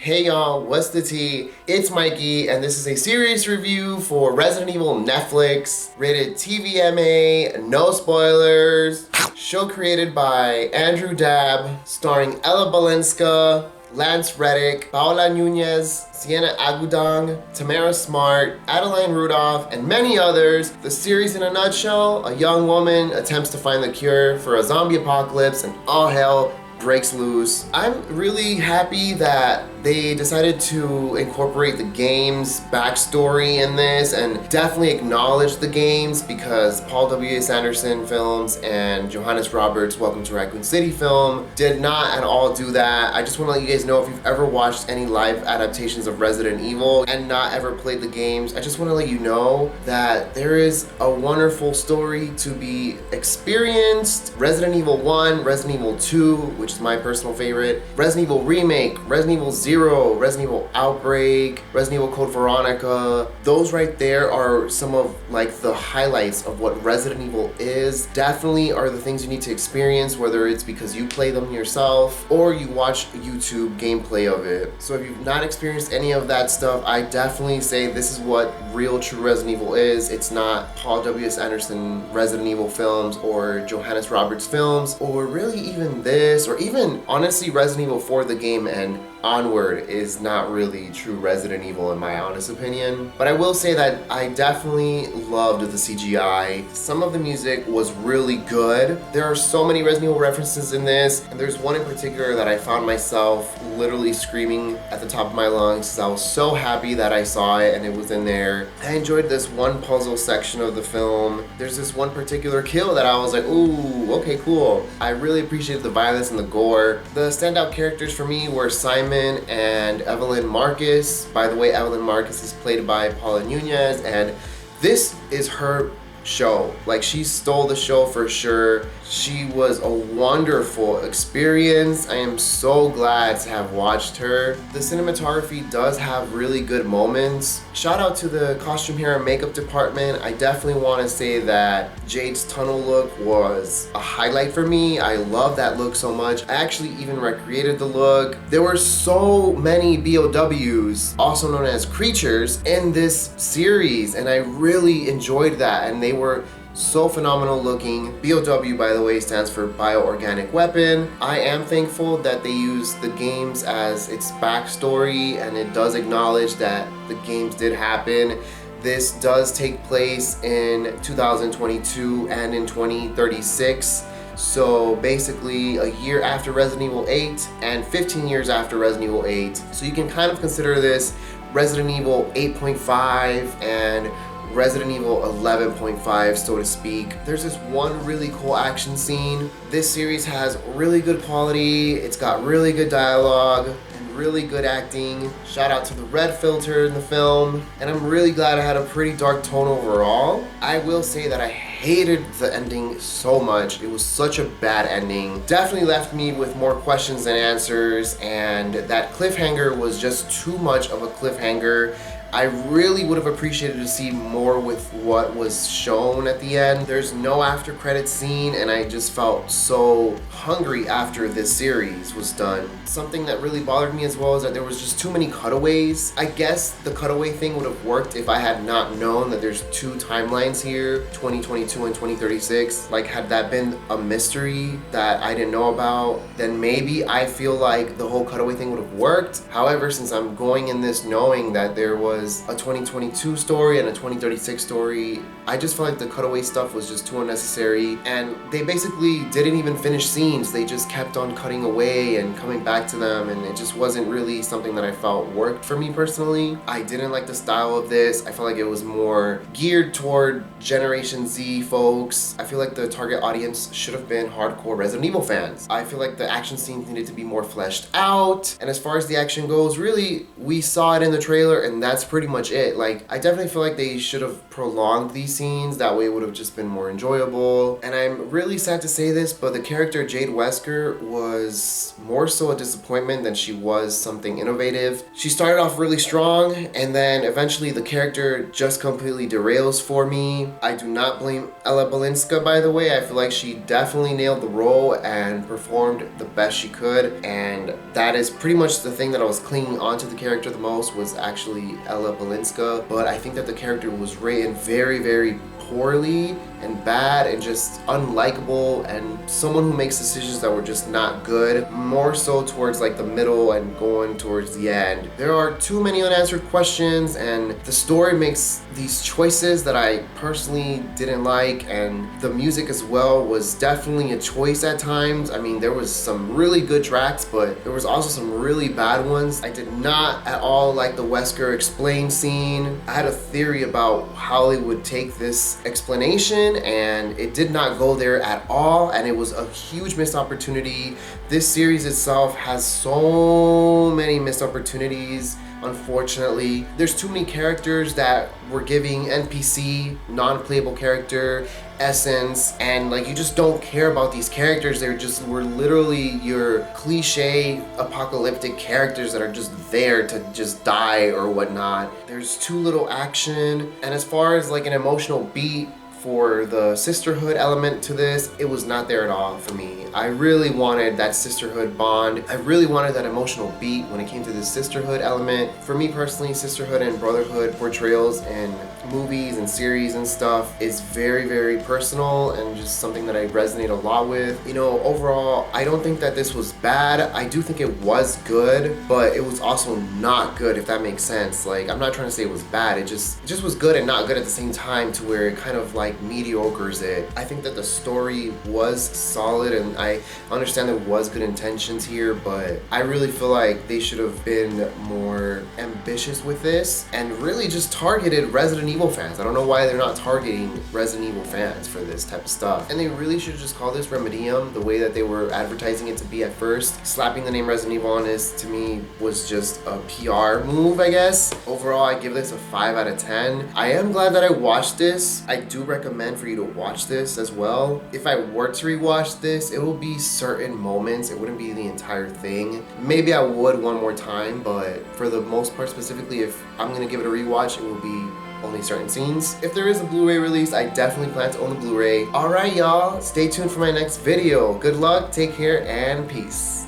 Hey y'all, what's the tea? It's Mikey, and this is a serious review for Resident Evil Netflix, rated TVMA, no spoilers. Show created by Andrew Dabb, starring Ella Balinska, Lance Reddick, Paola Nunez, Sienna Agudong, Tamara Smart, Adeline Rudolph, and many others. The series in a nutshell: a young woman attempts to find the cure for a zombie apocalypse and all hell breaks loose. I'm really happy that they decided to incorporate the game's backstory in this and definitely acknowledge the games, because Paul W.S. Anderson films and Johannes Roberts' Welcome to Raccoon City film did not at all do that. I just want to let you guys know, if you've ever watched any live adaptations of Resident Evil and not ever played the games, I just want to let you know that there is a wonderful story to be experienced. Resident Evil 1, Resident Evil 2, which is my personal favorite, Resident Evil Remake, Resident Evil 0, Resident Evil Outbreak, Resident Evil Code Veronica. Those right there are some of like the highlights of what Resident Evil is. Definitely are the things you need to experience, whether it's because you play them yourself or you watch YouTube gameplay of it. So if you've not experienced any of that stuff, I definitely say this is what real true Resident Evil is. It's not Paul W.S. Anderson Resident Evil films or Johannes Roberts films, or really even this, or even honestly Resident Evil 4 the game and onward is not really true Resident Evil in my honest opinion. But I will say that I definitely loved the CGI. Some of the music was really good. There are so many Resident Evil references in this, and there's one in particular that I found myself literally screaming at the top of my lungs because I was so happy that I saw it and it was in there. I enjoyed this one puzzle section of the film. There's this one particular kill that I was like, ooh, okay, cool. I really appreciated the violence and the gore. The standout characters for me were Simon and Evelyn Marcus. By the way, Evelyn Marcus is played by Paula Nunez, and this is her show. Like, she stole the show for sure. She was a wonderful experience. I am so glad to have watched her. The cinematography does have really good moments. Shout out to the costume hair and makeup department. I definitely want to say that Jade's tunnel look was a highlight for me. I love that look so much. I actually even recreated the look. There were so many BOWs, also known as creatures, in this series, and I really enjoyed that, and they were so phenomenal looking. BOW, by the way, stands for Bioorganic Weapon. I am thankful that they use the games as its backstory, and it does acknowledge that the games did happen. This does take place in 2022 and in 2036. So basically a year after Resident Evil 8 and 15 years after Resident Evil 8. So you can kind of consider this Resident Evil 8.5 and Resident Evil 11.5, so to speak. There's this one really cool action scene. This series has really good quality. It's got really good dialogue and really good acting. Shout out to the red filter in the film. And I'm really glad I had a pretty dark tone overall. I will say that I hated the ending so much. It was such a bad ending. Definitely left me with more questions than answers, and that cliffhanger was just too much of a cliffhanger. I really would have appreciated to see more with what was shown at the end. There's no after credits scene, and I just felt so hungry after this series was done. Something that really bothered me as well is that there was just too many cutaways. I guess the cutaway thing would have worked if I had not known that there's two timelines here, 2022 and 2036. Like, had that been a mystery that I didn't know about, then maybe I feel like the whole cutaway thing would have worked. However, since I'm going in this knowing that there was a 2022 story and a 2036 story, I just felt like the cutaway stuff was just too unnecessary, and they basically didn't even finish scenes. They just kept on cutting away and coming back to them, and it just wasn't really something that I felt worked for me personally. I didn't like the style of this. I felt like it was more geared toward Generation Z folks. I feel like the target audience should have been hardcore Resident Evil fans. I feel like the action scenes needed to be more fleshed out, and as far as the action goes, really, we saw it in the trailer, and that's pretty much it. Like, I definitely feel like they should have prolonged these scenes. That way it would have just been more enjoyable. And I'm really sad to say this, but the character Jade Wesker was more so a disappointment than she was something innovative. She started off really strong, and then eventually the character just completely derails for me. I do not blame Ella Balinska, by the way. I feel like she definitely nailed the role and performed the best she could, and that is pretty much the thing that I was clinging onto the character the most, was actually Ella Balinska. But I think that the character was written very, very poorly and bad and just unlikable, and someone who makes decisions that were just not good, more so towards like the middle and going towards the end. There are too many unanswered questions, and the story makes these choices that I personally didn't like, and the music as well was definitely a choice at times. I mean, there was some really good tracks, but there was also some really bad ones. I did not at all like the Wesker explain scene. I had a theory about how they would take this explanation, and it did not go there at all, and it was a huge missed opportunity. This series itself has so many missed opportunities. Unfortunately, there's too many characters that were giving NPC, non-playable character, essence, and like you just don't care about these characters. They were literally your cliche apocalyptic characters that are just there to just die or whatnot. There's too little action, and as far as like an emotional beat for the sisterhood element to this, it was not there at all for me. I really wanted that sisterhood bond. I really wanted that emotional beat when it came to the sisterhood element. For me personally, sisterhood and brotherhood portrayals in movies and series and stuff is very, very personal and just something that I resonate a lot with. You know, overall, I don't think that this was bad. I do think it was good, but it was also not good, if that makes sense. Like, I'm not trying to say it was bad. It just was good and not good at the same time, to where it kind of like mediocres it. I think that the story was solid, and I understand there was good intentions here, but I really feel like they should have been more ambitious with this and really just targeted Resident Evil fans. I don't know why they're not targeting Resident Evil fans for this type of stuff. And they really should just call this Remedium the way that they were advertising it to be at first. Slapping the name Resident Evil on this, to me, was just a PR move, I guess. Overall, I give this a 5 out of 10. I am glad that I watched this. I do recommend for you to watch this as well. If I were to rewatch this, it will be certain moments. It wouldn't be the entire thing. Maybe I would one more time, but for the most part, specifically, if I'm gonna give it a rewatch, it will be only certain scenes. If there is a Blu-ray release, I definitely plan to own the Blu-ray. Alright, y'all, stay tuned for my next video. Good luck, take care, and peace.